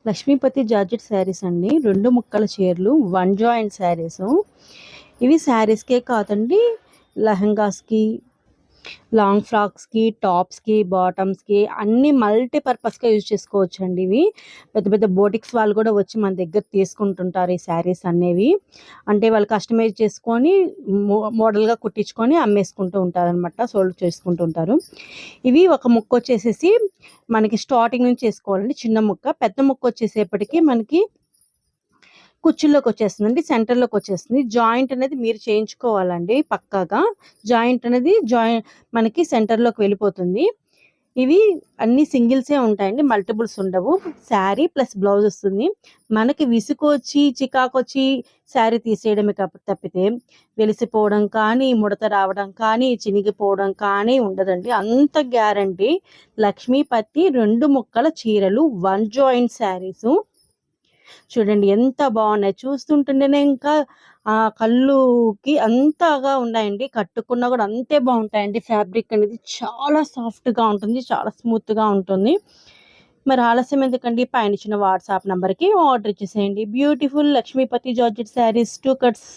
Lakshmipati georgette saris అండి. 2 ముక్కల చీరలు, వన్ జాయింట్ శారీసు. ఇవి శారీస్‌కే కాదండి, లెహంగాస్‌కి, లాంగ్ ఫ్రాక్స్‌కి, టాప్స్‌కి, బాటమ్స్‌కి అన్నీ మల్టీపర్పస్‌గా యూజ్ చేసుకోవచ్చండి ఇవి. పెద్ద పెద్ద బోటిక్స్ వాళ్ళు కూడా వచ్చి మన దగ్గర తీసుకుంటుంటారు ఈ శారీస్ అనేవి. అంటే వాళ్ళు కస్టమైజ్ చేసుకొని మోడల్‌గా కుట్టించుకొని అమ్మేసుకుంటూ ఉంటారనమాట. సోల్డ్ చేసుకుంటూ ఉంటారు. ఇవి ఒక ముక్క వచ్చేసేసి మనకి స్టార్టింగ్ నుంచి చేసుకోవాలండి చిన్న ముక్క. పెద్ద ముక్క వచ్చేసేపటికి మనకి కుచ్చుల్లోకి వచ్చేస్తుందండి. సెంటర్‌లోకి వచ్చేస్తుంది. జాయింట్ అనేది మీరు చేయించుకోవాలండి పక్కాగా. జాయింట్ అనేది మనకి సెంటర్‌లోకి వెళ్ళిపోతుంది. ఇవి అన్నీ సింగిల్సే ఉంటాయండి. మల్టిపుల్స్ ఉండవు. శారీ ప్లస్ బ్లౌజ్ వస్తుంది. మనకి విసుగొచ్చి, చికాకొచ్చి శారీ తీసేయడమే తప్పితే వెలిసిపోవడం కానీ, ముడత రావడం కానీ, చినిగిపోవడం కానీ ఉండదండి. అంత గ్యారంటీ. లక్ష్మీపతి 2 ముక్కల చీరలు, వన్ జాయింట్ శారీసు. చూడండి ఎంత బాగున్నాయి. చూస్తుంటేనే ఇంకా కళ్ళుకి అంతగా ఉన్నాయండి. కట్టుకున్నా కూడా అంతే బాగుంటాయండి. ఫ్యాబ్రిక్ అనేది చాలా సాఫ్ట్‌గా ఉంటుంది. చాలా స్మూత్‌గా ఉంటుంది. మరి ఆలస్యం ఎందుకండి? పైన ఇచ్చిన వాట్సాప్ నంబర్‌కి ఆర్డర్ ఇచ్చేసేయండి. Beautiful Lakshmipati georgette saris 2 cuts.